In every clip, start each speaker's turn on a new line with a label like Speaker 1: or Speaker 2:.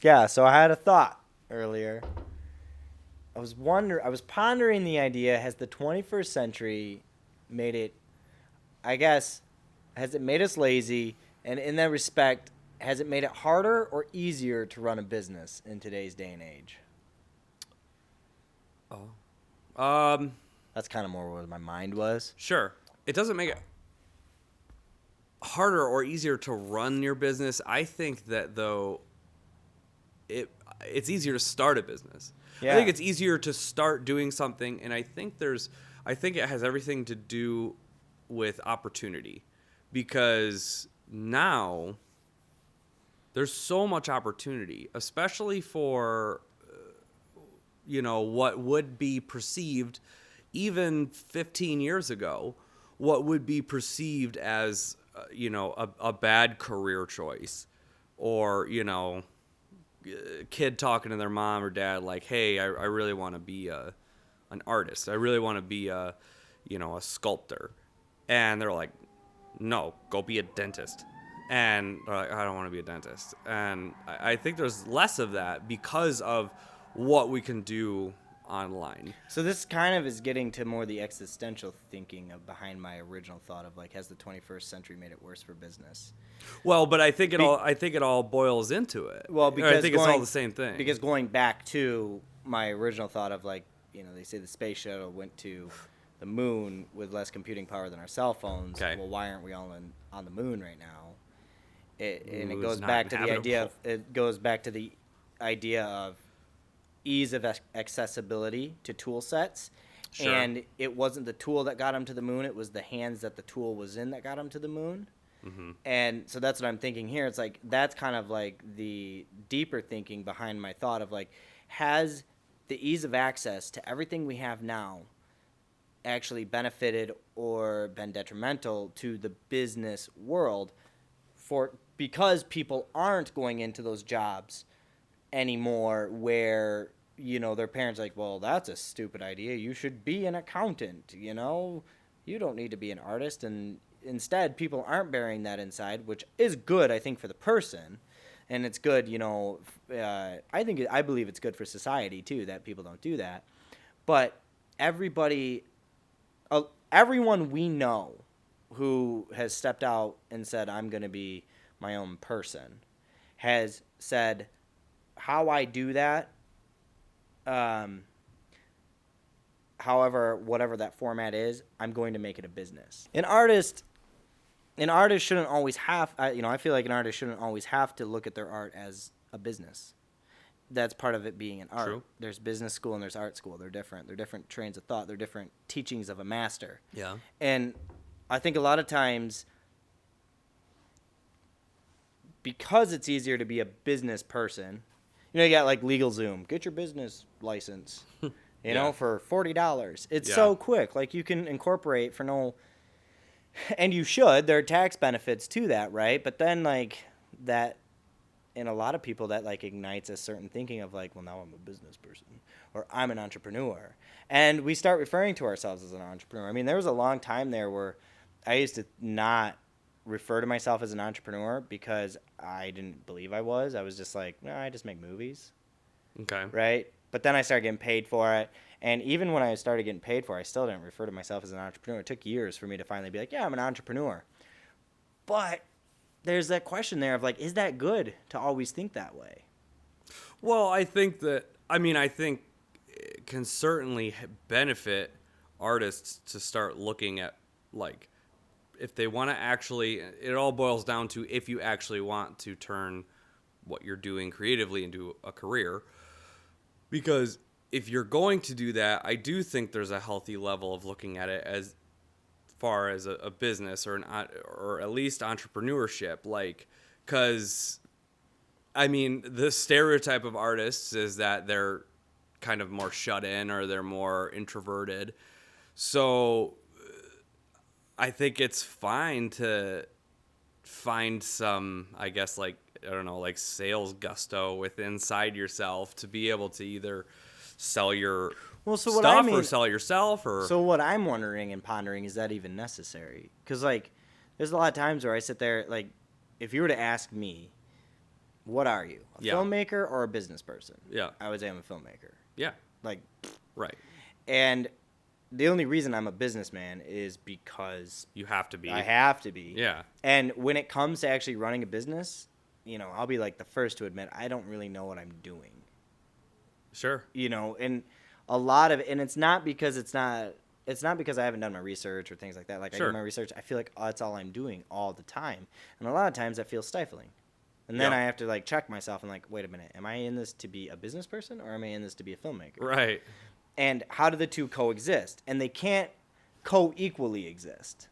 Speaker 1: Yeah, so I had a thought earlier. I was pondering the idea, has the 21st century made it, I guess, has it made us lazy? And in that respect, has it made it harder or easier to run a business in today's day and age?
Speaker 2: Oh.
Speaker 1: That's kind of more where my mind was.
Speaker 2: Sure. It doesn't make it harder or easier to run your business. I think that though it's easier to start a business. I
Speaker 1: Yeah.
Speaker 2: think it's easier to start doing something, and I think it has everything to do with opportunity, because now there's so much opportunity, especially for what would be perceived even 15 years ago, what would be perceived as a bad career choice, or kid talking to their mom or dad like, hey, I really want to be an artist, I really want to be a sculptor, and they're like, no, go be a dentist. And they're like, I don't want to be a dentist. And I think there's less of that because of what we can do online.
Speaker 1: So this kind of is getting to more the existential thinking of behind my original thought of like, has the 21st century made it worse for business?
Speaker 2: Well, but I think it all boils into it.
Speaker 1: Well, because
Speaker 2: I think it's all the same thing.
Speaker 1: Because going back to my original thought of like, they say the space shuttle went to the moon with less computing power than our cell phones.
Speaker 2: Okay.
Speaker 1: Well, why aren't we all on the moon right now? It
Speaker 2: It's
Speaker 1: goes
Speaker 2: not
Speaker 1: back to the idea.
Speaker 2: habitable.
Speaker 1: It goes back to the idea of ease of accessibility to tool sets.
Speaker 2: Sure.
Speaker 1: And it wasn't the tool that got him to the moon. It was the hands that the tool was in that got him to the moon.
Speaker 2: Mm-hmm.
Speaker 1: And so that's what I'm thinking here. It's like, that's kind of like the deeper thinking behind my thought of like, has the ease of access to everything we have now actually benefited or been detrimental to the business world because people aren't going into those jobs anymore where their parents are like, well, that's a stupid idea, you should be an accountant, you don't need to be an artist. And instead people aren't bearing that inside, which is good, I think, for the person. And it's good, I believe it's good for society too that people don't do that. But everyone we know who has stepped out and said, I'm going to be my own person, has said, how I do that, however, whatever that format is, I'm going to make it a business. An artist shouldn't always have, I feel like an artist shouldn't always have to look at their art as a business. That's part of it being an art.
Speaker 2: True.
Speaker 1: There's business school and there's art school. They're different. They're different trains of thought. They're different teachings of a master.
Speaker 2: Yeah.
Speaker 1: And I think a lot of times, because it's easier to be a business person, you got like LegalZoom. Get your business license, for $40. It's so quick. Like, you can incorporate for no, and you should. There are tax benefits to that, right? But then like that, in a lot of people, that like ignites a certain thinking of like, well, now I'm a business person or I'm an entrepreneur. And we start referring to ourselves as an entrepreneur. I mean, there was a long time there where I used to not refer to myself as an entrepreneur because I didn't believe I was. I was just like, no, I just make movies.
Speaker 2: Okay.
Speaker 1: Right? But then I started getting paid for it. And even when I started getting paid for it, I still didn't refer to myself as an entrepreneur. It took years for me to finally be like, yeah, I'm an entrepreneur. But there's that question there of like, is that good to always think that way?
Speaker 2: Well, I think it can certainly benefit artists to start looking at, like, if they want to actually, it all boils down to if you actually want to turn what you're doing creatively into a career. Because if you're going to do that, I do think there's a healthy level of looking at it as far as a business or at least entrepreneurship, like, because the stereotype of artists is that they're kind of more shut in or they're more introverted. So I think it's fine to find some, I guess, like, I don't know, like sales gusto inside yourself to be able to either sell your stuff or sell yourself. Or
Speaker 1: so what I'm wondering and pondering, is that even necessary? Because like, there's a lot of times where I sit there, like, if you were to ask me, what are you? A
Speaker 2: Yeah.
Speaker 1: filmmaker or a business person?
Speaker 2: Yeah.
Speaker 1: I would say I'm a filmmaker.
Speaker 2: Yeah.
Speaker 1: Like,
Speaker 2: Right.
Speaker 1: and the only reason I'm a businessman is because
Speaker 2: You have to be.
Speaker 1: I have to be.
Speaker 2: Yeah.
Speaker 1: And when it comes to actually running a business, you know, I'll be like the first to admit I don't really know what I'm doing.
Speaker 2: Sure.
Speaker 1: You know, and a lot of, and it's not because I haven't done my research or things like that. Like
Speaker 2: Sure.
Speaker 1: I do my research, I feel like that's all I'm doing all the time, and a lot of times that feels stifling. And then
Speaker 2: Yeah.
Speaker 1: I have to like check myself and like, wait a minute, am I in this to be a business person or am I in this to be a filmmaker?
Speaker 2: Right.
Speaker 1: And how do the two coexist? And they can't co-equally exist.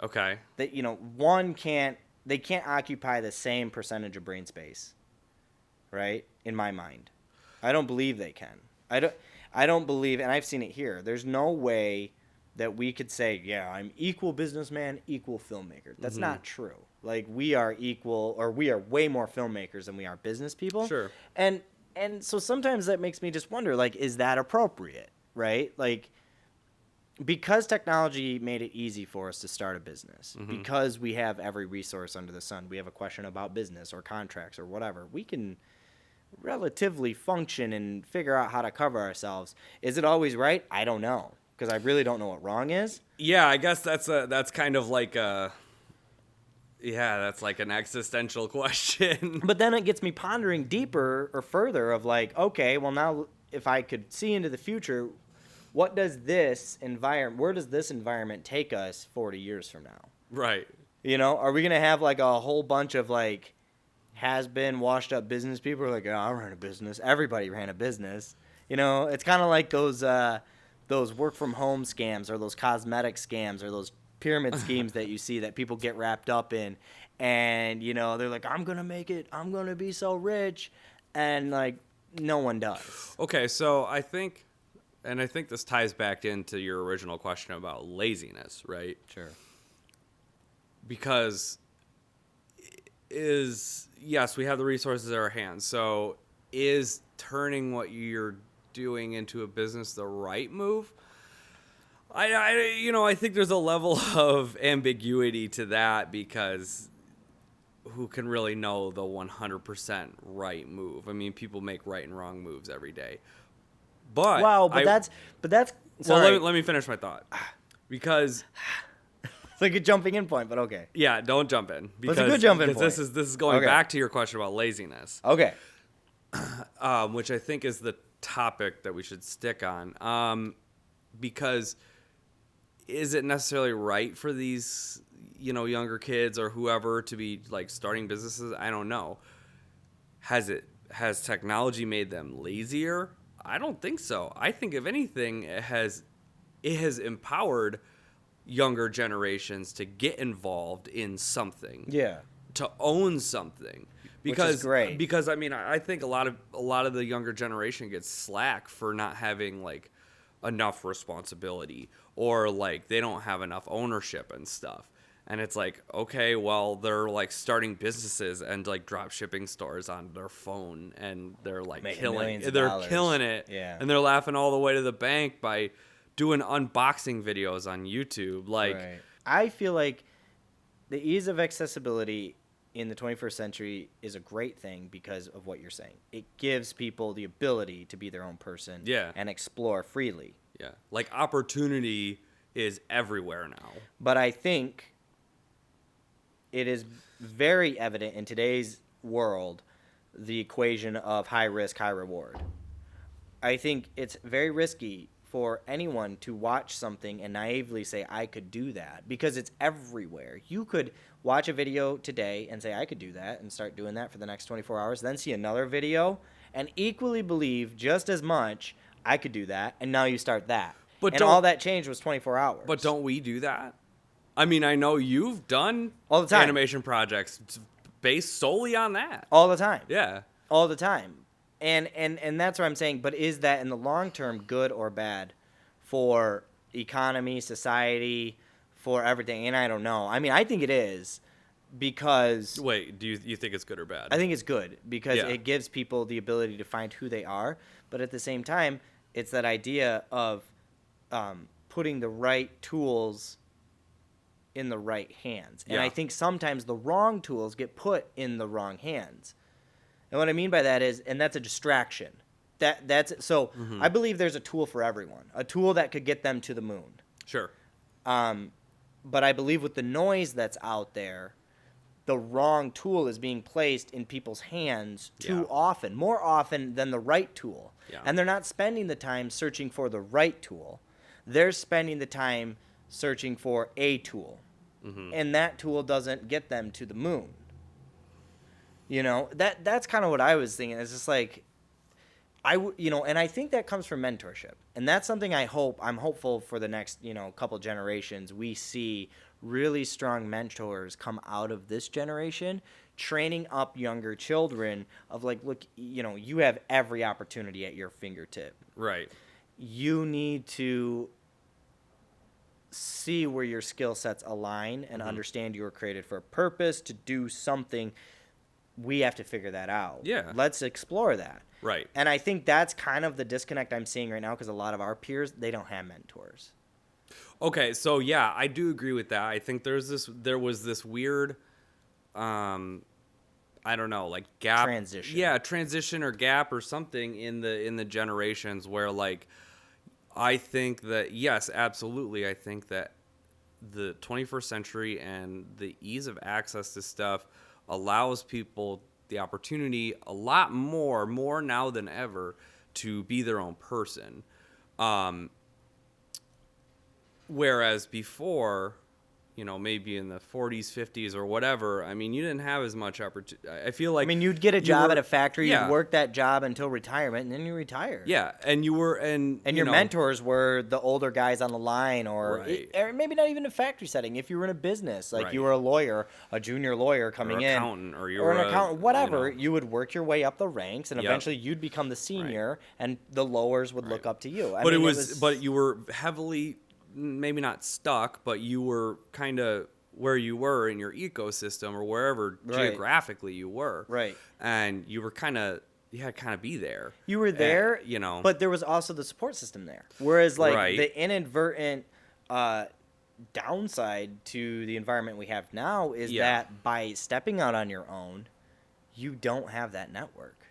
Speaker 2: Okay.
Speaker 1: That, you know, they can't occupy the same percentage of brain space, right? In my mind, I don't believe they can. I don't believe, and I've seen it here. There's no way that we could say, yeah, I'm equal businessman, equal filmmaker. That's not true. Like, we are equal, or we are way more filmmakers than we are business people.
Speaker 2: Sure.
Speaker 1: And so sometimes that makes me just wonder, like, is that appropriate, right? Like, because technology made it easy for us to start a business, because we have every resource under the sun, we have a question about business or contracts or whatever, we can relatively function and figure out how to cover ourselves. Is it always right? I don't know, because I really don't know what wrong is.
Speaker 2: Yeah, I guess that's kind of like that's like an existential question.
Speaker 1: But then it gets me pondering deeper or further of like, okay, well now if I could see into the future, where does this environment take us 40 years from now?
Speaker 2: Right.
Speaker 1: You know, are we going to have like a whole bunch of like has-been washed up business people who are like, oh, I ran a business. Everybody ran a business. You know, it's kind of like those work from home scams or those cosmetic scams or those pyramid schemes that you see that people get wrapped up in. And, you know, they're like, I'm going to make it. I'm going to be so rich. And like, no one does.
Speaker 2: Okay, so I think this ties back into your original question about laziness, right?
Speaker 1: Sure.
Speaker 2: Because yes, we have the resources at our hands. So is turning what you're doing into a business the right move? I think there's a level of ambiguity to that, because who can really know the 100% right move? I mean, people make right and wrong moves every day. But
Speaker 1: Wow, but that's
Speaker 2: well, let me finish my thought. Because
Speaker 1: it's like a jumping in point, but okay.
Speaker 2: yeah, don't jump in, because
Speaker 1: a good jumping
Speaker 2: this
Speaker 1: point.
Speaker 2: is going
Speaker 1: Okay.
Speaker 2: back to your question about laziness,
Speaker 1: Okay.
Speaker 2: which I think is the topic that we should stick on. Because is it necessarily right for these, younger kids or whoever to be like starting businesses? I don't know. Has technology made them lazier? I don't think so. I think if anything, it has empowered younger generations to get involved in something.
Speaker 1: Yeah.
Speaker 2: To own something. Because,
Speaker 1: Which is great.
Speaker 2: Because I mean, I think a lot of the younger generation gets slack for not having like enough responsibility, or like they don't have enough ownership and stuff. And it's like, okay, well, they're like starting businesses and like drop shipping stores on their phone, and they're like
Speaker 1: Making
Speaker 2: killing
Speaker 1: millions of
Speaker 2: they're
Speaker 1: dollars.
Speaker 2: killing it.
Speaker 1: Yeah.
Speaker 2: And they're laughing all the way to the bank by doing unboxing videos on YouTube. Like,
Speaker 1: Right. I feel like the ease of accessibility in the 21st century is a great thing because of what you're saying. It gives people the ability to be their own person,
Speaker 2: Yeah.
Speaker 1: and explore freely.
Speaker 2: yeah, like opportunity is everywhere now.
Speaker 1: But I think it is very evident in today's world, the equation of high risk, high reward. I think it's very risky for anyone to watch something and naively say, I could do that, because it's everywhere. You could watch a video today and say, I could do that, and start doing that for the next 24 hours, then see another video and equally believe just as much, I could do that, and now you start that.
Speaker 2: But
Speaker 1: and all that change was 24 hours.
Speaker 2: But don't we do that? I mean, I know you've done
Speaker 1: All the time.
Speaker 2: animation projects based solely on that.
Speaker 1: All the time.
Speaker 2: Yeah.
Speaker 1: All the time. And that's what I'm saying. But is that in the long term good or bad for economy, society, for everything? And I don't know. I mean, I think it is, because
Speaker 2: Wait, do you think it's good or bad?
Speaker 1: I think it's good because
Speaker 2: Yeah.
Speaker 1: it gives people the ability to find who they are. But at the same time, it's that idea of putting the right tools in the right hands. And
Speaker 2: Yeah.
Speaker 1: I think sometimes the wrong tools get put in the wrong hands. And what I mean by that is, and that's a distraction. I believe there's a tool for everyone, a tool that could get them to the moon.
Speaker 2: Sure.
Speaker 1: But I believe with the noise that's out there, the wrong tool is being placed in people's hands too often, more often than the right tool.
Speaker 2: Yeah.
Speaker 1: And they're not spending the time searching for the right tool. They're spending the time searching for a tool. And that tool doesn't get them to the moon. You know, that's kind of what I was thinking. It's just like, and I think that comes from mentorship. And that's something I'm hopeful for the next, couple generations, we see really strong mentors come out of this generation, training up younger children of like, look, you have every opportunity at your fingertip.
Speaker 2: Right.
Speaker 1: You need to see where your skill sets align and understand you were created for a purpose to do something. We have to figure that out.
Speaker 2: Yeah.
Speaker 1: Let's explore that.
Speaker 2: Right.
Speaker 1: And I think that's kind of the disconnect I'm seeing right now, because a lot of our peers, they don't have mentors.
Speaker 2: Okay, so yeah, I do agree with that. I think there was this weird, I don't know, like gap, transition or gap or something in the generations where, like, I think that, yes, absolutely, I think that the 21st century and the ease of access to stuff allows people the opportunity a lot more now than ever, to be their own person. Whereas before, maybe in the 40s, 50s or whatever, I mean, you didn't have as much opportunity. I feel like,
Speaker 1: you'd get a job at a factory, you'd work that job until retirement, and then you retire.
Speaker 2: Yeah, and your
Speaker 1: mentors were the older guys on the line, or
Speaker 2: Right.
Speaker 1: or maybe not even a factory setting. If you were in a business, like you were a lawyer, a junior lawyer coming in,
Speaker 2: or
Speaker 1: an accountant, whatever, you would work your way up the ranks, and
Speaker 2: Yep.
Speaker 1: eventually you'd become the senior, and the lowers would look up to you.
Speaker 2: But but you were heavily, maybe not stuck, but you were kind of where you were in your ecosystem, or wherever geographically you were.
Speaker 1: Right.
Speaker 2: And you were you had to kind of be there.
Speaker 1: You were there,
Speaker 2: and,
Speaker 1: but there was also the support system there. Whereas, like,
Speaker 2: Right.
Speaker 1: the inadvertent downside to the environment we have now is that by stepping out on your own, you don't have that network.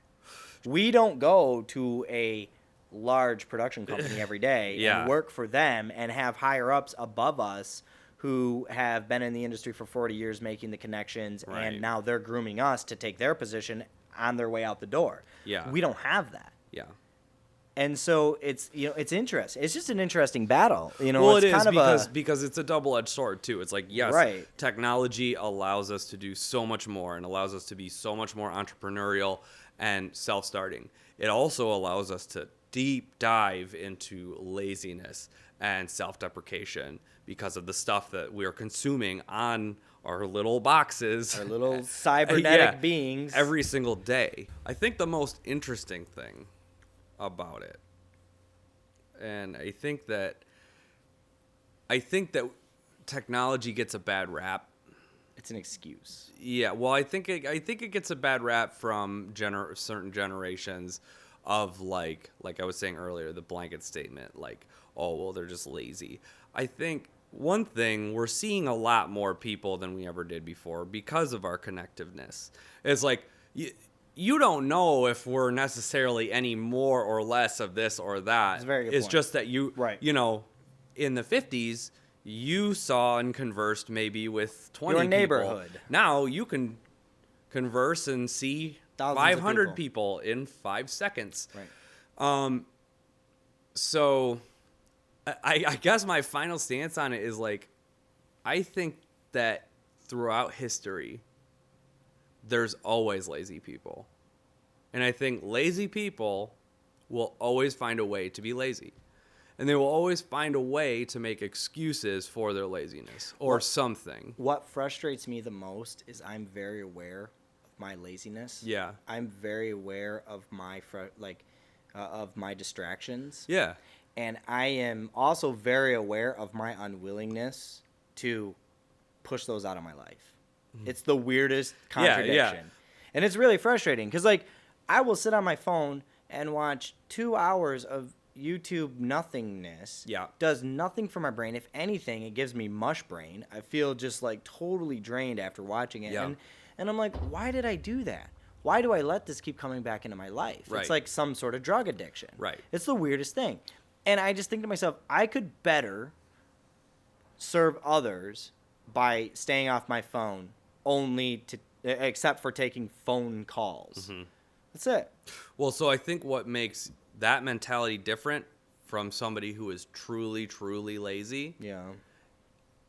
Speaker 1: We don't go to a large production company every day and work for them and have higher ups above us who have been in the industry for 40 years making the connections, and now they're grooming us to take their position on their way out the door.
Speaker 2: Yeah.
Speaker 1: We don't have that.
Speaker 2: Yeah.
Speaker 1: And so it's it's interesting. It's just an interesting battle.
Speaker 2: Well,
Speaker 1: it's
Speaker 2: it is
Speaker 1: kind of
Speaker 2: because it's a double-edged sword too. It's like, yes, technology allows us to do so much more and allows us to be so much more entrepreneurial and self-starting. It also allows us to deep dive into laziness and self-deprecation because of the stuff that we are consuming on our little boxes,
Speaker 1: our little cybernetic beings
Speaker 2: every single day. I think the most interesting thing about it, and I think that technology gets a bad rap.
Speaker 1: It's an excuse.
Speaker 2: Yeah, well, I think it gets a bad rap from certain generations of like I was saying earlier, the blanket statement, like, oh, well, they're just lazy. I think one thing, we're seeing a lot more people than we ever did before because of our connectiveness. It's like, you don't know if we're necessarily any more or less of this or that.
Speaker 1: That's a very good
Speaker 2: It's
Speaker 1: point.
Speaker 2: just that in the 50s, you saw and conversed maybe with 20
Speaker 1: your neighborhood.
Speaker 2: people. Now you can converse and see
Speaker 1: thousands
Speaker 2: 500
Speaker 1: of
Speaker 2: people in 5 seconds.
Speaker 1: Right.
Speaker 2: So I guess my final stance on it is, like, I think that throughout history, there's always lazy people. And I think lazy people will always find a way to be lazy. And they will always find a way to make excuses for their laziness or something.
Speaker 1: What frustrates me the most is I'm very aware of my laziness.
Speaker 2: Yeah.
Speaker 1: I'm very aware of my of my distractions.
Speaker 2: Yeah.
Speaker 1: And I am also very aware of my unwillingness to push those out of my life. It's the weirdest contradiction.
Speaker 2: Yeah.
Speaker 1: And it's really frustrating because, like, I will sit on my phone and watch 2 hours of YouTube nothingness
Speaker 2: Yeah.
Speaker 1: does nothing for my brain. If anything, it gives me mush brain. I feel just like totally drained after watching it.
Speaker 2: Yeah.
Speaker 1: And I'm like, why did I do that? Why do I let this keep coming back into my life?
Speaker 2: Right.
Speaker 1: It's like some sort of drug addiction.
Speaker 2: Right.
Speaker 1: It's the weirdest thing. And I just think to myself, I could better serve others by staying off my phone only to, except for taking phone calls.
Speaker 2: Mm-hmm.
Speaker 1: That's it.
Speaker 2: Well, so I think what makes that mentality different from somebody who is truly, truly lazy
Speaker 1: Yeah.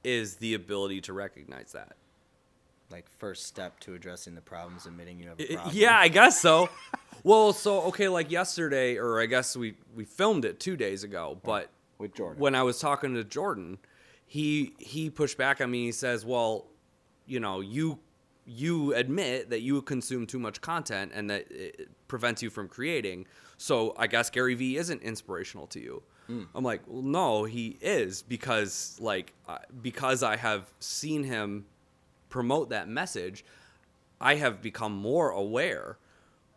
Speaker 2: is the ability to recognize that.
Speaker 1: Like first step to addressing the problems, admitting you have a problem.
Speaker 2: Yeah, I guess so. Well, so, okay, like yesterday, or I guess we filmed it 2 days ago, but
Speaker 1: With Jordan.
Speaker 2: when I was talking to Jordan, he pushed back on me. He says, well, you know, you admit that you consume too much content and that it prevents you from creating. So I guess Gary Vee isn't inspirational to you. I'm like, well, no, he is, because I have seen him promote that message. I have become more aware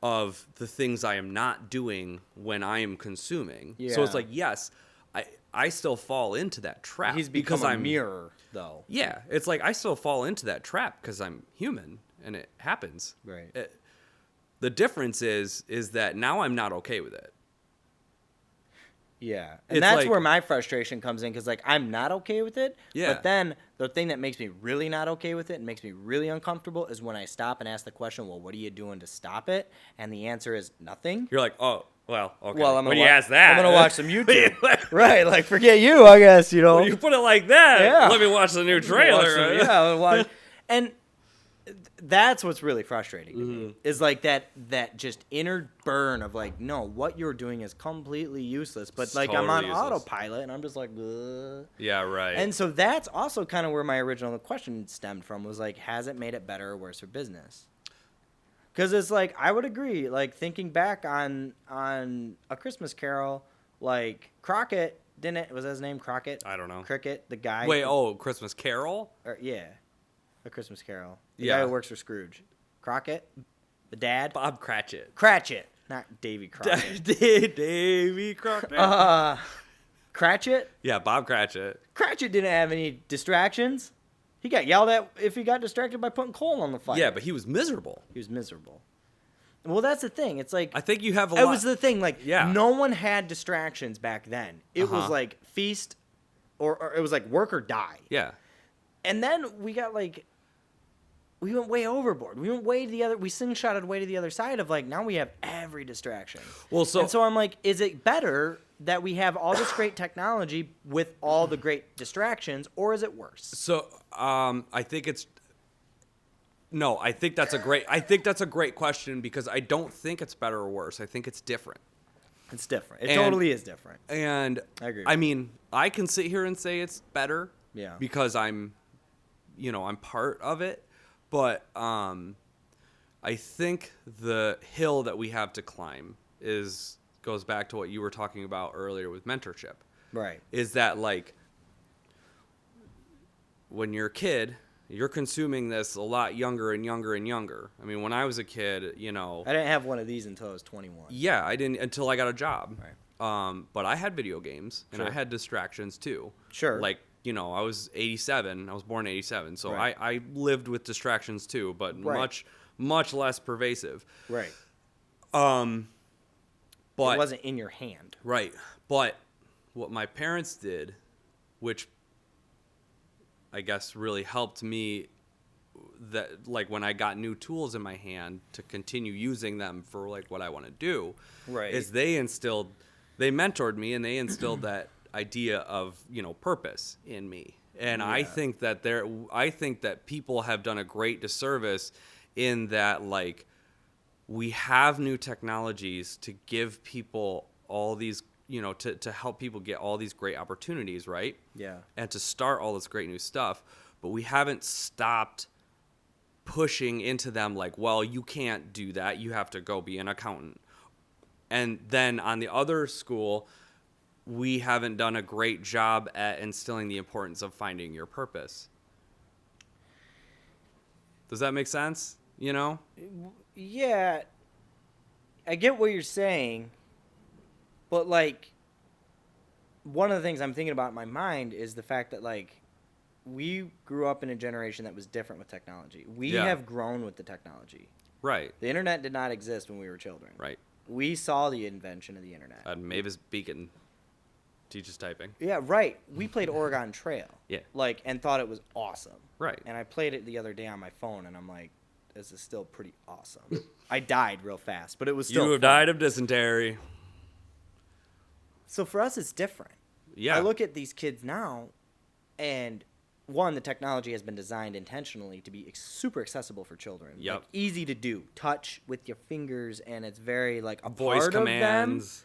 Speaker 2: of the things I am not doing when I am consuming. So
Speaker 1: Yeah.
Speaker 2: it's like, yes, I still fall into that trap.
Speaker 1: He's become a
Speaker 2: I'm
Speaker 1: mirror, though.
Speaker 2: Yeah, it's like I still fall into that trap because I'm human and it happens.
Speaker 1: Right.
Speaker 2: The difference is that now I'm not okay with it.
Speaker 1: Yeah. And
Speaker 2: It's
Speaker 1: that's
Speaker 2: like-
Speaker 1: where my frustration comes in, because, like, I'm not okay with it.
Speaker 2: Yeah.
Speaker 1: But then the thing that makes me really not okay with it and makes me really uncomfortable is when I stop and ask the question, well, what are you doing to stop it? And the answer is nothing.
Speaker 2: You're like, oh, well, okay.
Speaker 1: Well, I'm
Speaker 2: when
Speaker 1: gonna
Speaker 2: you ask that,
Speaker 1: I'm gonna watch some YouTube. Right, like forget you, I guess. You know,
Speaker 2: When you put it like that,
Speaker 1: Yeah.
Speaker 2: let me watch the new trailer.
Speaker 1: Yeah, and that's what's really frustrating to me, is like that just inner burn of like, no, what you're doing is completely useless. But
Speaker 2: It's
Speaker 1: like I'm on
Speaker 2: totally useless.
Speaker 1: autopilot, and I'm just like, ugh.
Speaker 2: Yeah, right.
Speaker 1: And so that's also kind of where my original question stemmed from, was like, has it made it better or worse for business? Because it's like, I would agree, like thinking back on A Christmas Carol, like Crockett, was that his name, Crockett?
Speaker 2: I don't know.
Speaker 1: Cricket, the guy.
Speaker 2: Wait, Christmas Carol?
Speaker 1: Yeah, A Christmas Carol. The
Speaker 2: Yeah.
Speaker 1: guy who works for Scrooge. Crockett, the dad.
Speaker 2: Bob Cratchit.
Speaker 1: Cratchit, not Davy Crockett.
Speaker 2: Davy Crockett.
Speaker 1: Cratchit?
Speaker 2: Yeah, Bob Cratchit.
Speaker 1: Cratchit didn't have any distractions. He got yelled at if he got distracted by putting coal on the fire.
Speaker 2: Yeah, but he was miserable.
Speaker 1: He was miserable. Well, that's the thing. It's like,
Speaker 2: I think you have a
Speaker 1: it
Speaker 2: lot.
Speaker 1: was the thing. Like,
Speaker 2: Yeah.
Speaker 1: no one had distractions back then. It was
Speaker 2: Uh-huh.
Speaker 1: like feast, or it was like work or die.
Speaker 2: Yeah.
Speaker 1: And then we got like, we went way overboard. We went way to the other. We slingshotted way to the other side of like, now we have every distraction.
Speaker 2: Well, so-
Speaker 1: and so I'm like, is it better that we have all this great technology with all the great distractions, or is it worse?
Speaker 2: So, I think it's no. I think that's a great question, because I don't think it's better or worse. I think it's different.
Speaker 1: It's different. It
Speaker 2: And-
Speaker 1: totally is different.
Speaker 2: And
Speaker 1: I agree.
Speaker 2: I mean, I can sit here and say it's better.
Speaker 1: Yeah.
Speaker 2: Because I'm part of it. But I think the hill that we have to climb goes back to what you were talking about earlier with mentorship.
Speaker 1: Right.
Speaker 2: Is that like when you're a kid, you're consuming this a lot younger and younger and younger. I mean, when I was a kid,
Speaker 1: I didn't have one of these until I was 21.
Speaker 2: yeah, I didn't until I got a job.
Speaker 1: Right.
Speaker 2: But I had video games and I
Speaker 1: Sure.
Speaker 2: had distractions too.
Speaker 1: Sure.
Speaker 2: Like, I was 87. I was born in 87. So
Speaker 1: Right.
Speaker 2: I lived with distractions too, but
Speaker 1: Right.
Speaker 2: much less pervasive.
Speaker 1: Right.
Speaker 2: But
Speaker 1: It wasn't in your hand.
Speaker 2: right. But what my parents did, which I guess really helped me, that like when I got new tools in my hand to continue using them for like what I want to do,
Speaker 1: Right.
Speaker 2: is they mentored me and they instilled that idea of purpose in me. And I
Speaker 1: Yeah.
Speaker 2: think that people have done a great disservice in that, like, we have new technologies to give people all these, to help people get all these great opportunities, right?
Speaker 1: Yeah.
Speaker 2: And to start all this great new stuff, but we haven't stopped pushing into them like, well, you can't do that. You have to go be an accountant. And then on the other school, we haven't done a great job at instilling the importance of finding your purpose. Does that make sense?
Speaker 1: Yeah. I get what you're saying, but like, one of the things I'm thinking about in my mind is the fact that, like, we grew up in a generation that was different with technology. We
Speaker 2: Yeah.
Speaker 1: have grown with the technology.
Speaker 2: Right.
Speaker 1: The internet did not exist when we were children.
Speaker 2: Right.
Speaker 1: We saw the invention of the internet.
Speaker 2: Mavis Beacon teaches typing.
Speaker 1: Yeah, right. We played Oregon Trail.
Speaker 2: Yeah.
Speaker 1: Like, and thought it was awesome.
Speaker 2: Right.
Speaker 1: And I played it the other day on my phone, and I'm like, this is still pretty awesome. I died real fast, but it was still
Speaker 2: You have
Speaker 1: fun.
Speaker 2: died of dysentery.
Speaker 1: So for us, it's different.
Speaker 2: Yeah.
Speaker 1: I look at these kids now, and one, the technology has been designed intentionally to be super accessible for children.
Speaker 2: Yep.
Speaker 1: Like, easy to do, touch with your fingers, and it's very like a
Speaker 2: Voice
Speaker 1: part of them.
Speaker 2: commands.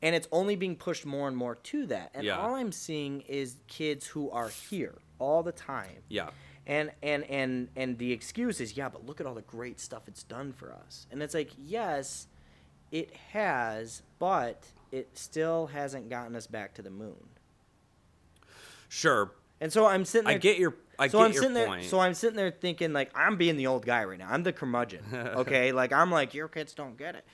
Speaker 1: And it's only being pushed more and more to that. And
Speaker 2: Yeah.
Speaker 1: all I'm seeing is kids who are here all the time.
Speaker 2: Yeah.
Speaker 1: And the excuse is, yeah, but look at all the great stuff it's done for us. And it's like, yes, it has, but it still hasn't gotten us back to the moon.
Speaker 2: Sure.
Speaker 1: And so I'm sitting there.
Speaker 2: I get your
Speaker 1: I'm sitting
Speaker 2: point.
Speaker 1: there. So I'm sitting there thinking, like, I'm being the old guy right now. I'm the curmudgeon. Okay, like, I'm like, your kids don't get it.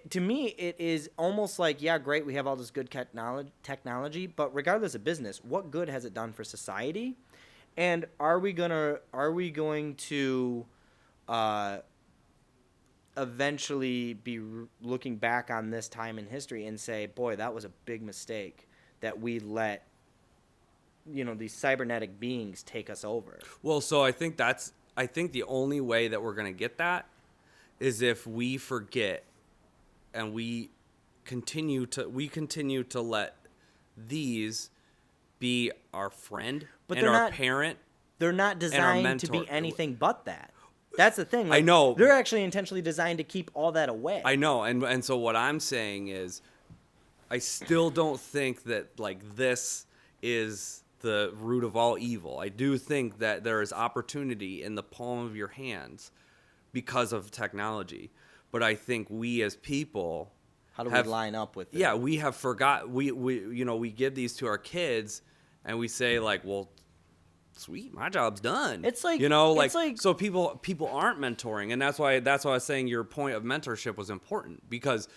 Speaker 1: To me, it is almost like, yeah, great, we have all this good technology, but regardless of business, what good has it done for society? And are we going to eventually be looking back on this time in history and say, boy, that was a big mistake that we let, these cybernetic beings take us over?
Speaker 2: Well, so I think the only way that we're going to get that is if we forget and we continue to let these be our friend
Speaker 1: But
Speaker 2: and
Speaker 1: they're
Speaker 2: our
Speaker 1: not-
Speaker 2: parent.
Speaker 1: They're not designed to be
Speaker 2: mentor.
Speaker 1: anything but that. That's the thing.
Speaker 2: I know.
Speaker 1: They're actually intentionally designed to keep all that away.
Speaker 2: I know, and so what I'm saying is, I still don't think that like this is the root of all evil. I do think that there is opportunity in the palm of your hands because of technology, but I think we as people
Speaker 1: How do
Speaker 2: have,
Speaker 1: we line up with it?
Speaker 2: Yeah, we have forgot. We give these to our kids, and we say like, well, sweet, my job's done.
Speaker 1: It's like-
Speaker 2: so people aren't mentoring, and that's why I was saying your point of mentorship was important because.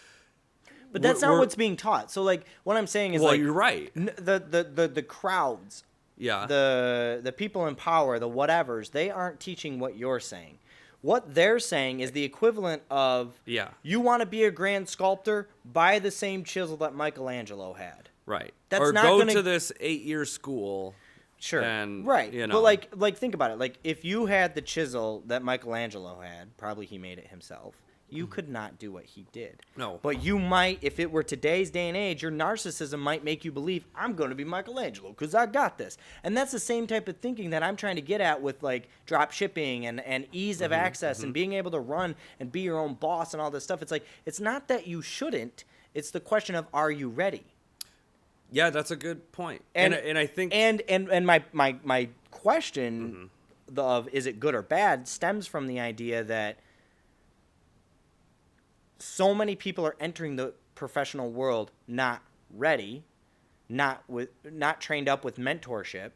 Speaker 1: But that's not what's being taught. So, like, what I'm saying is,
Speaker 2: Well,
Speaker 1: like,
Speaker 2: you're right.
Speaker 1: The crowds,
Speaker 2: Yeah.
Speaker 1: the people in power, the whatevers, they aren't teaching what you're saying. What they're saying is the equivalent of,
Speaker 2: Yeah.
Speaker 1: you want to be a grand sculptor, buy the same chisel that Michelangelo had.
Speaker 2: Right.
Speaker 1: That's
Speaker 2: or
Speaker 1: not
Speaker 2: go
Speaker 1: gonna-
Speaker 2: to this 8-year school.
Speaker 1: Sure.
Speaker 2: And,
Speaker 1: right.
Speaker 2: you know.
Speaker 1: But like think about it. Like, if you had the chisel that Michelangelo had, probably he made it himself, you could not do what he did.
Speaker 2: No.
Speaker 1: But you might, if it were today's day and age, your narcissism might make you believe, I'm going to be Michelangelo because I got this. And that's the same type of thinking that I'm trying to get at with, like, drop shipping and ease of access and being able to run and be your own boss and all this stuff. It's like, it's not that you shouldn't. It's the question of, are you ready?
Speaker 2: Yeah, that's a good point.
Speaker 1: And
Speaker 2: I think
Speaker 1: and my question of is it good or bad stems from the idea that so many people are entering the professional world not ready, not trained up with mentorship,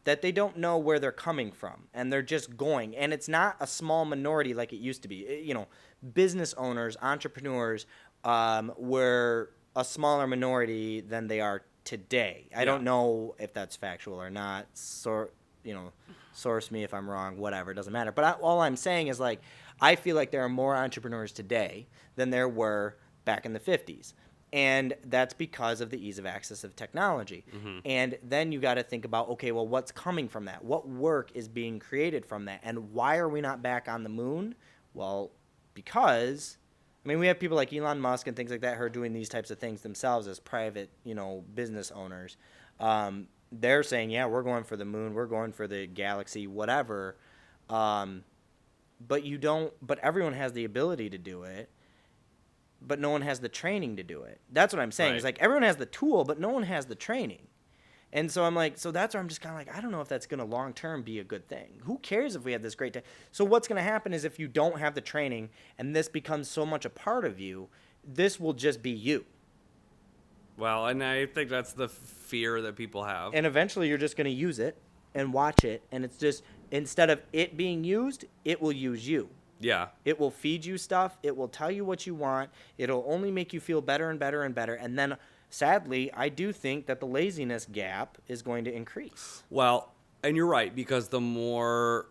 Speaker 1: that they don't know where they're coming from, and they're just going. And it's not a small minority like it used to be. Business owners, entrepreneurs, were a smaller minority than they are today. I don't know if that's factual or not. Source me if I'm wrong, whatever, it doesn't matter. But all I'm saying is, like, I feel like there are more entrepreneurs today than there were back in the 50s. And that's because of the ease of access of technology. And then you got to think about, okay, well, what's coming from that? What work is being created from that? And why are we not back on the moon? Well, because, I mean, we have people like Elon Musk and things like that who are doing these types of things themselves as private, business owners. They're saying, yeah, we're going for the moon, we're going for the galaxy, whatever. But everyone has the ability to do it, but no one has the training to do it. That's what I'm saying.
Speaker 2: Right.
Speaker 1: It's like everyone has the tool, but no one has the training. And so I'm like, so that's where I'm just kind of like, I don't know if that's going to long-term be a good thing. Who cares if we have this great So what's going to happen is if you don't have the training and this becomes so much a part of you, this will just be you.
Speaker 2: Well, and I think that's the fear that people have.
Speaker 1: And eventually you're just going to use it and watch it. And it's just, instead of it being used, it will use you.
Speaker 2: Yeah.
Speaker 1: It will feed you stuff. It will tell you what you want. It'll only make you feel better and better and better. And then sadly, I do think that the laziness gap is going to increase.
Speaker 2: Well, and you're right, because the more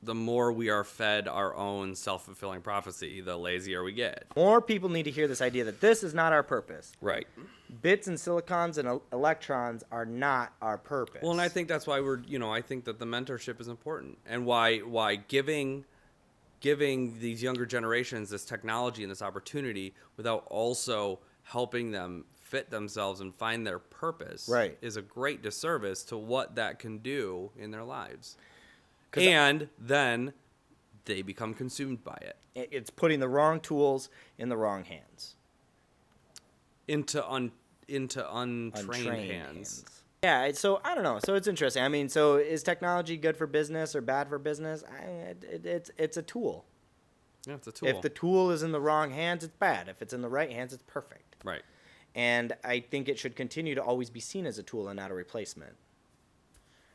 Speaker 2: we are fed our own self-fulfilling prophecy, the lazier we get.
Speaker 1: More people need to hear this idea that this is not our purpose.
Speaker 2: Right.
Speaker 1: Bits and silicons and electrons are not our purpose.
Speaker 2: Well, and I think that's why I think that the mentorship is important, and why giving these younger generations this technology and this opportunity without also helping them fit themselves and find their purpose is a great disservice to what that can do in their lives. And then they become consumed by it.
Speaker 1: It's putting the wrong tools in the wrong hands.
Speaker 2: Into untrained hands.
Speaker 1: Yeah, so I don't know. So it's interesting. I mean, so is technology good for business or bad for business? It's a tool.
Speaker 2: Yeah, it's a tool.
Speaker 1: If the tool is in the wrong hands, it's bad. If it's in the right hands, it's perfect.
Speaker 2: Right.
Speaker 1: And I think it should continue to always be seen as a tool and not a replacement.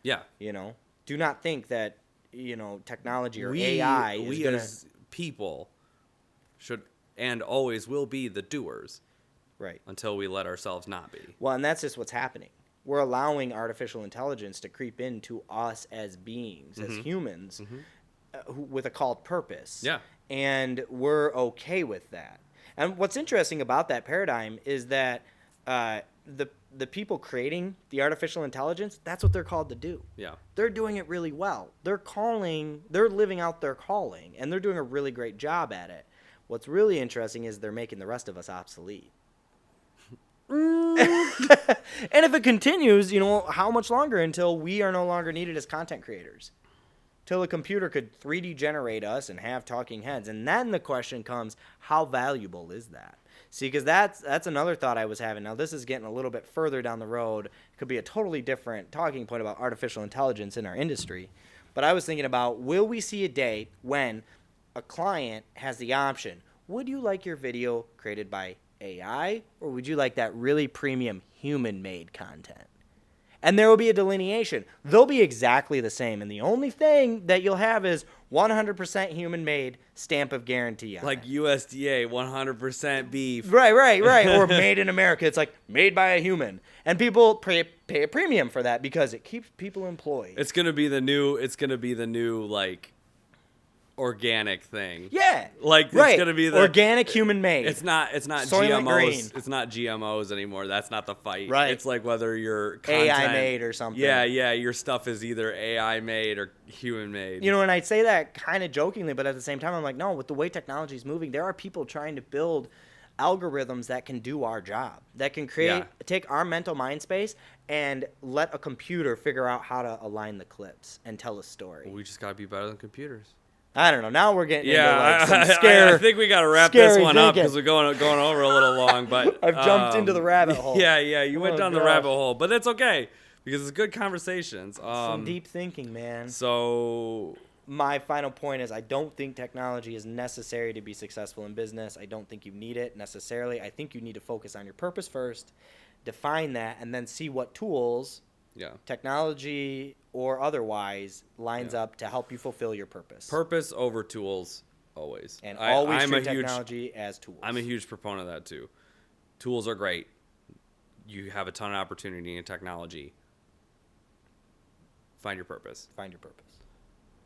Speaker 2: Yeah.
Speaker 1: Do not think that technology or AI is
Speaker 2: we
Speaker 1: gonna...
Speaker 2: as people should and always will be the doers.
Speaker 1: Right.
Speaker 2: Until we let ourselves not be.
Speaker 1: Well, and that's just what's happening. We're allowing artificial intelligence to creep into us as beings, as humans, with a called purpose.
Speaker 2: Yeah.
Speaker 1: And we're okay with that. And what's interesting about that paradigm is that the people creating the artificial intelligence, that's what they're called to do.
Speaker 2: Yeah.
Speaker 1: They're doing it really well. They're living out their calling, and they're doing a really great job at it. What's really interesting is they're making the rest of us obsolete. And if it continues, how much longer until we are no longer needed as content creators? Till a computer could 3D generate us and have talking heads. And then the question comes, how valuable is that? See, because that's another thought I was having. Now, this is getting a little bit further down the road. It could be a totally different talking point about artificial intelligence in our industry. But I was thinking about, will we see a day when a client has the option, would you like your video created by AI, or would you like that really premium human-made content? And there will be a delineation. They'll be exactly the same, and the only thing that you'll have is 100% human-made stamp of guarantee on
Speaker 2: like
Speaker 1: it.
Speaker 2: USDA, 100% beef.
Speaker 1: Right. Or made in America. It's like made by a human, and people pay a premium for that because it keeps people employed.
Speaker 2: It's gonna be the new like organic thing.
Speaker 1: Yeah.
Speaker 2: Like
Speaker 1: right.
Speaker 2: It's gonna be the
Speaker 1: organic human made.
Speaker 2: It's not
Speaker 1: Soylent
Speaker 2: GMOs.
Speaker 1: Green.
Speaker 2: It's not GMOs anymore. That's not the fight.
Speaker 1: Right.
Speaker 2: It's like whether your content,
Speaker 1: AI made or something.
Speaker 2: Yeah, your stuff is either AI made or human made.
Speaker 1: And I'd say that kind of jokingly, but at the same time, I'm like, no, with the way technology is moving, there are people trying to build algorithms that can do our job, that can take our mental mind space and let a computer figure out how to align the clips and tell a story.
Speaker 2: We just gotta be better than computers.
Speaker 1: I don't know. Now we're getting into some
Speaker 2: I think we got to wrap this one up because we're going over a little long. But
Speaker 1: I've jumped into the rabbit hole.
Speaker 2: Yeah, you went down the rabbit hole, but that's okay because it's good conversations.
Speaker 1: Some deep thinking, man.
Speaker 2: So
Speaker 1: my final point is I don't think technology is necessary to be successful in business. I don't think you need it necessarily. I think you need to focus on your purpose first, define that, and then see what tools, technology or otherwise, lines up to help you fulfill your purpose.
Speaker 2: Purpose over tools, always.
Speaker 1: And always treat technology as tools.
Speaker 2: I'm a huge proponent of that too. Tools are great. You have a ton of opportunity in technology. Find your purpose.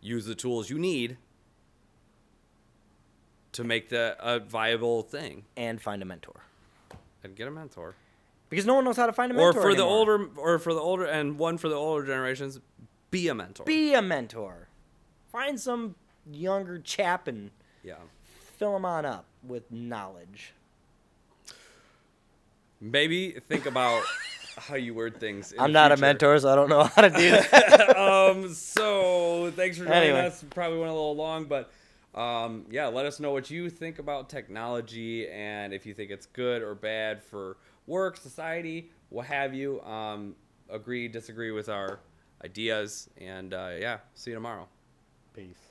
Speaker 2: Use the tools you need to make that a viable thing.
Speaker 1: And find a mentor.
Speaker 2: And get a mentor.
Speaker 1: Because no one knows how to find a mentor anymore.
Speaker 2: Or for the older generations, be a mentor.
Speaker 1: Be a mentor. Find some younger chap and fill him on up with knowledge.
Speaker 2: Maybe think about how you word things.
Speaker 1: I'm not a mentor, so I don't know how to do that.
Speaker 2: So thanks for joining us. Probably went a little long, but let us know what you think about technology and if you think it's good or bad for work, society, what have you. Agree, disagree with our ideas, and see you tomorrow.
Speaker 1: Peace.